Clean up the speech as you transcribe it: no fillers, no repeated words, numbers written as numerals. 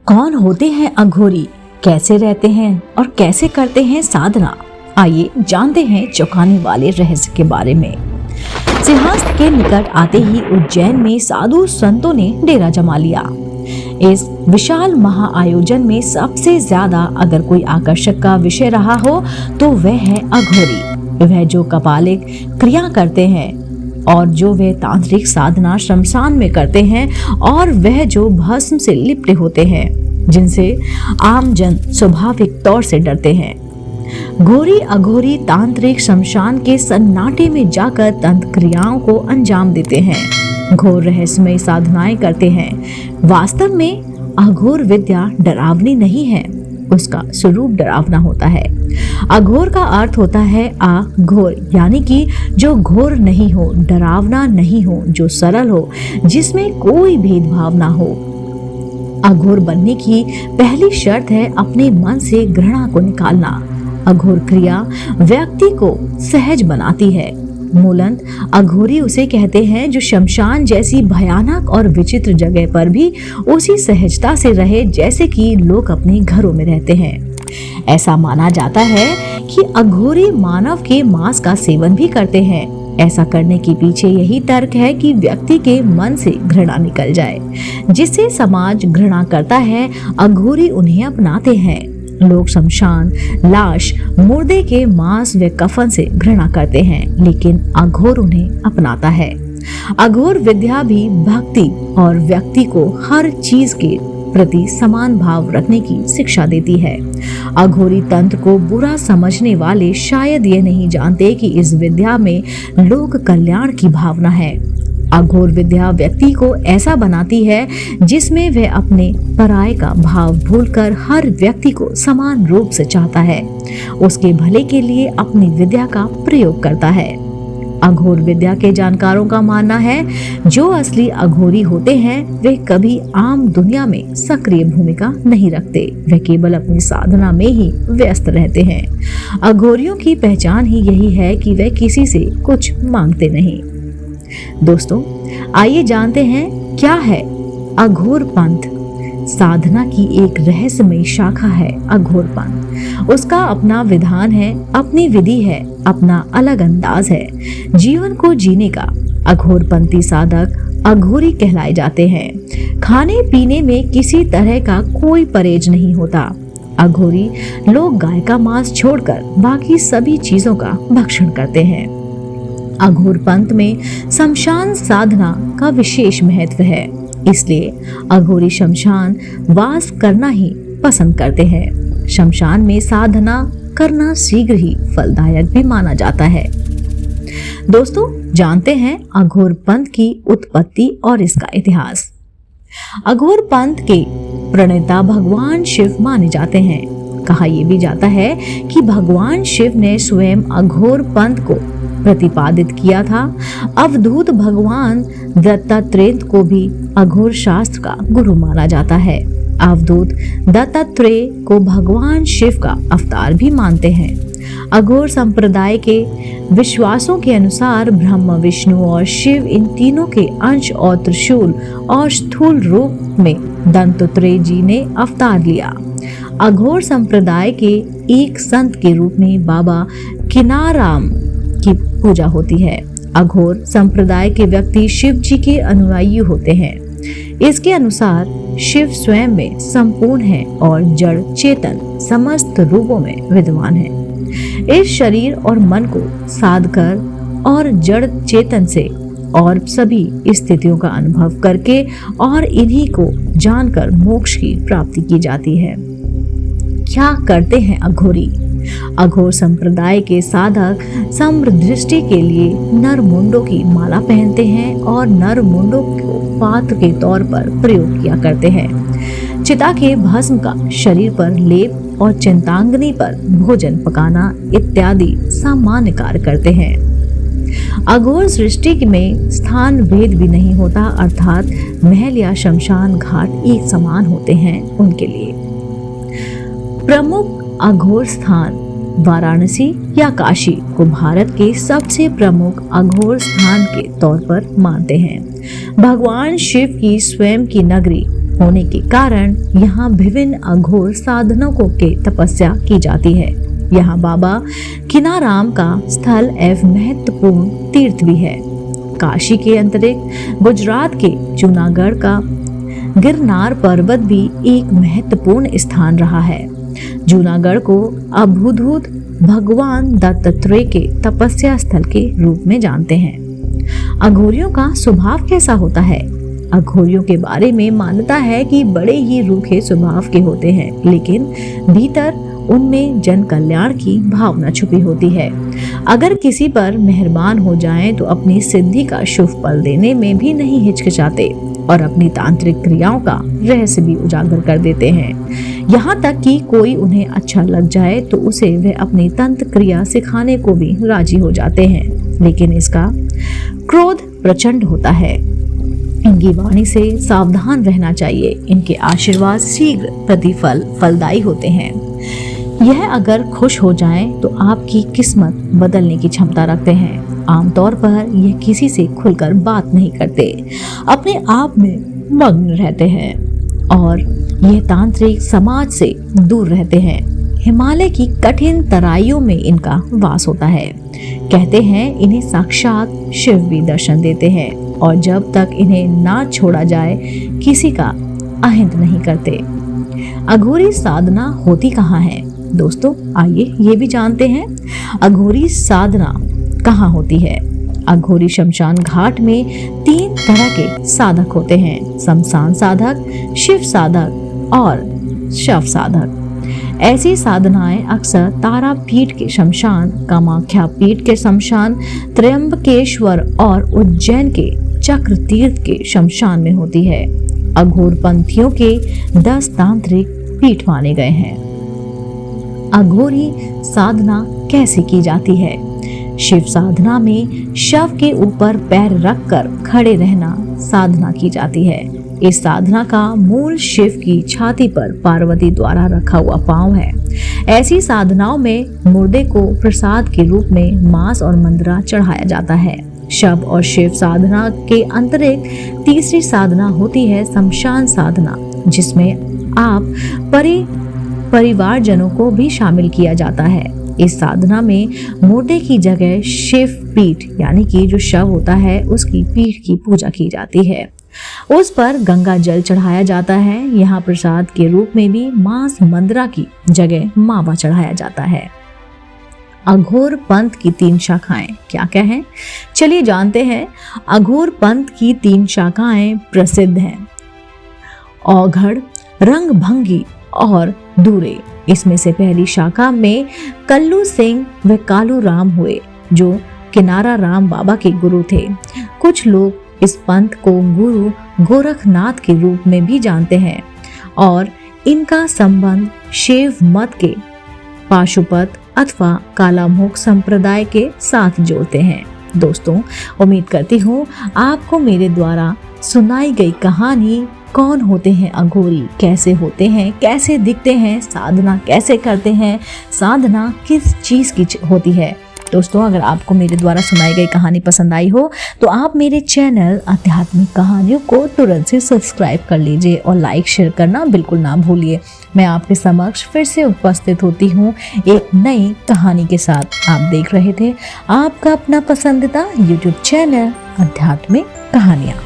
कौन होते हैं अघोरी, कैसे रहते हैं और कैसे करते हैं साधना? आइए जानते हैं चौंकाने वाले रहस्य के बारे में। सिंहस्थ के निकट आते ही उज्जैन में साधु संतों ने डेरा जमा लिया। इस विशाल महाआयोजन में सबसे ज्यादा अगर कोई आकर्षक का विषय रहा हो तो वह है अघोरी। वह जो कपालिक क्रिया करते हैं और जो वे तांत्रिक साधना शमशान में करते हैं और वह जो भस्म से लिपटे होते हैं, जिनसे आम जन स्वाभाविक तौर से डरते हैं। घोरी अघोरी तांत्रिक शमशान के सन्नाटे में जाकर तंत्र क्रियाओं को अंजाम देते हैं, घोर रहस्यमय साधनाएं करते हैं। वास्तव में अघोर विद्या डरावनी नहीं है, उसका स्वरूप डरावना होता है। अघोर का अर्थ होता है अघोर, यानी कि जो घोर नहीं हो, डरावना नहीं हो, जो सरल हो, जिसमें कोई भेदभाव ना हो। अघोर बनने की पहली शर्त है अपने मन से घृणा को निकालना। अघोर क्रिया व्यक्ति को सहज बनाती है। मूलतः अघोरी उसे कहते हैं जो शमशान जैसी भयानक और विचित्र जगह पर भी उसी सहजता से रहे जैसे कि लोग अपने घरों में रहते हैं। ऐसा माना जाता है कि अघोरी मानव के मांस का सेवन भी करते हैं। ऐसा करने के पीछे यही तर्क है कि व्यक्ति के मन से घृणा निकल जाए। जिससे समाज घृणा करता है, अघोरी उन्हें अपनाते हैं। लोग शमशान, लाश, मुर्दे के मांस व कफन से घृणा करते हैं, लेकिन अघोर उन्हें अपनाता है। अघोर विद्या भी भक्ति और व्यक्ति को हर चीज के प्रति समान भाव रखने की शिक्षा देती है। अघोरी तंत्र को बुरा समझने वाले शायद ये नहीं जानते कि इस विद्या में लोक कल्याण की भावना है। अघोर विद्या व्यक्ति को ऐसा बनाती है जिसमें वह अपने पराये का भाव भूलकर हर व्यक्ति को समान रूप से चाहता है, उसके भले के लिए अपनी विद्या का प्रयोग करता है। अघोर विद्या के जानकारों का मानना है जो असली अघोरी होते हैं वे कभी आम दुनिया में सक्रिय भूमिका नहीं रखते, वे केवल अपनी साधना में ही व्यस्त रहते हैं। अघोरियों की पहचान ही यही है कि वे किसी से कुछ मांगते नहीं। दोस्तों, आइए जानते हैं क्या है अघोर पंथ। साधना की एक रहस्यमय शाखा है अघोर पंथ। उसका अपना विधान है, अपनी विधि है, अपना अलग अंदाज है जीवन को जीने का। अघोर पंथी साधक अघोरी कहलाए जाते हैं। खाने पीने में किसी तरह का कोई परहेज नहीं होता। अघोरी लोग गाय का मांस छोड़कर बाकी सभी चीजों का भक्षण करते हैं। अघोर पंथ में शमशान साधना का विशेष महत्व है, इसलिए अघोरी शमशान वास करना ही पसंद करते हैं। शमशान में साधना करना शीघ्र ही फलदायक भी माना जाता है। दोस्तों, जानते हैं अघोर पंथ की उत्पत्ति और इसका इतिहास। अघोर पंथ के प्रणेता भगवान शिव माने जाते हैं। कहा यह भी जाता है कि भगवान शिव ने स्वयं अघोर पंथ को प्रतिपादित किया था। अवधूत भगवान दत्तात्रेय को भी अघोर शास्त्र का गुरु माना जाता है। अवधूत दत्तात्रेय को भगवान शिव का अवतार भी मानते हैं। अघोर संप्रदाय के विश्वासों के अनुसार ब्रह्मा, विष्णु और शिव इन तीनों के अंश और त्रिशूल और स्थूल रूप में दत्तात्रेय जी ने अवतार लिया। अघोर संप्रदाय के एक संत के रूप में बाबा किनाराम की पूजा होती है। अघोर संप्रदाय के व्यक्ति शिव जी के अनुयायी होते हैं। इसके अनुसार शिव स्वयं में संपूर्ण है और जड़ चेतन समस्त रूपों में विद्यमान है। इस शरीर और मन को साध कर और जड़ चेतन से और सभी स्थितियों का अनुभव करके और इन्हीं को जानकर मोक्ष की प्राप्ति की जाती है। क्या करते हैं अघोरी? अघोर संप्रदाय के साधक समदृष्टि के लिए नर मुंडों की माला पहनते हैं और नर मुंडों को पात्र के तौर पर प्रयोग किया करते हैं। चिता के भस्म का शरीर पर लेप और चिंतांगनी पर भोजन पकाना इत्यादि सामान्य कार्य करते हैं। अघोर सृष्टि में स्थान भेद भी नहीं होता, अर्थात महल या शमशान घाट एक समान होते हैं उनके लिए। प्रमुख अघोर स्थान वाराणसी या काशी को भारत के सबसे प्रमुख अघोर स्थान के तौर पर मानते हैं। भगवान शिव की स्वयं की नगरी होने के कारण यहाँ विभिन्न अघोर साधनों के तपस्या की जाती है। यहाँ बाबा किनाराम का स्थल एवं महत्वपूर्ण तीर्थ भी है। काशी के अंतरिक्ष गुजरात के जूनागढ़ का गिरनार पर्वत भी एक महत्वपूर्ण स्थान रहा है। जूनागढ़ को अभूतपूर्व भगवान दत्तात्रेय के तपस्या स्थल के रूप में जानते हैं। अघोरियों का स्वभाव कैसा होता है? अघोरियों के बारे में मान्यता है कि बड़े ही रूखे स्वभाव के होते हैं, लेकिन भीतर उनमें जन कल्याण की भावना छुपी होती है। अगर किसी पर मेहरबान हो जाएं तो अपनी सिद्धि का शुभ फल देने में भी नहीं हिचकिचाते और अपनी तांत्रिक क्रियाओं का रहस्य भी उजागर कर देते हैं। यहाँ तक कि कोई उन्हें अच्छा लग जाए तो उसे वे अपनी तंत्र क्रिया सिखाने को भी राजी हो जाते हैं, लेकिन इसका क्रोध प्रचंड होता है। इनकी वाणी से सावधान रहना चाहिए। इनके आशीर्वाद शीघ्र प्रतिफल फलदायी होते हैं। यह अगर खुश हो जाएं तो आपकी किस्मत बदलने की क्षमता रखते हैं। आमतौर पर यह किसी से खुलकर बात नहीं करते, अपने आप में मग्न रहते हैं और यह तांत्रिक समाज से दूर रहते हैं। हिमालय की कठिन तराइयों में इनका वास होता है। कहते हैं इन्हें साक्षात शिव भी दर्शन देते हैं और जब तक इन्हें ना छोड़ा जाए किसी का अहिंद नहीं करते। अघोरी साधना होती कहाँ है? दोस्तों आइए ये भी जानते हैं अघोरी साधना कहाँ होती है। अघोरी शमशान घाट में 3 तरह के साधक होते हैं: शमशान साधक, शिव साधक और शव साधक। ऐसी साधनाएं अक्सर तारापीठ के शमशान, कामाख्या पीठ के शमशान, त्र्यंबकेश्वर और उज्जैन के चक्र तीर्थ के शमशान में होती है। अघोर पंथियों के 10 तांत्रिक पीठ माने गए हैं। अघोरी साधना कैसे की जाती है? शिव साधना में शव के ऊपर पैर रखकर खड़े रहना साधना की जाती है। इस साधना का मूल शिव की छाती पर पार्वती द्वारा रखा हुआ पांव है। ऐसी साधनाओं में मुर्दे को प्रसाद के रूप में मांस और मंदरा चढ़ाया जाता है। शव और शिव साधना के अंतरिक्त तीसरी साधना होती है शमशान साधना, जिसमें आप परिवारजनों को भी शामिल किया जाता है। इस साधना में मुर्दे की जगह शिव पीठ यानी कि जो शव होता है उसकी पीठ की पूजा की जाती है। उस पर गंगा जल चढ़ाया जाता है। यहाँ प्रसाद के रूप में भी मांस मंदरा की जगह मावा चढ़ाया जाता है। अघोर पंथ की 3 शाखाएं क्या क्या हैं? चलिए जानते हैं। अघोर पंथ की 3 शाखाएं प्रसिद्ध हैं: औघड़, रंगभंगी और दूरे। इसमें से पहली शाखा में कल्लू सिंह व कालू राम हुए, जो किनारा राम बाबा के गुरु थे। कुछ लोग इस पंथ को गुरु गोरखनाथ के रूप में भी जानते हैं और इनका संबंध शैव मत के पाशुपत अथवा कालामुख संप्रदाय के साथ जोड़ते हैं। दोस्तों उम्मीद करती हूँ आपको मेरे द्वारा सुनाई गई कहानी कौन होते हैं अघोरी, कैसे होते हैं, कैसे दिखते हैं, साधना कैसे करते हैं, साधना किस चीज की होती है। दोस्तों अगर आपको मेरे द्वारा सुनाई गई कहानी पसंद आई हो तो आप मेरे चैनल आध्यात्मिक कहानियों को तुरंत से सब्सक्राइब कर लीजिए और लाइक शेयर करना बिल्कुल ना भूलिए। मैं आपके समक्ष फिर से उपस्थित होती हूँ एक नई कहानी के साथ। आप देख रहे थे आपका अपना पसंदीदा YouTube चैनल आध्यात्मिक कहानियाँ।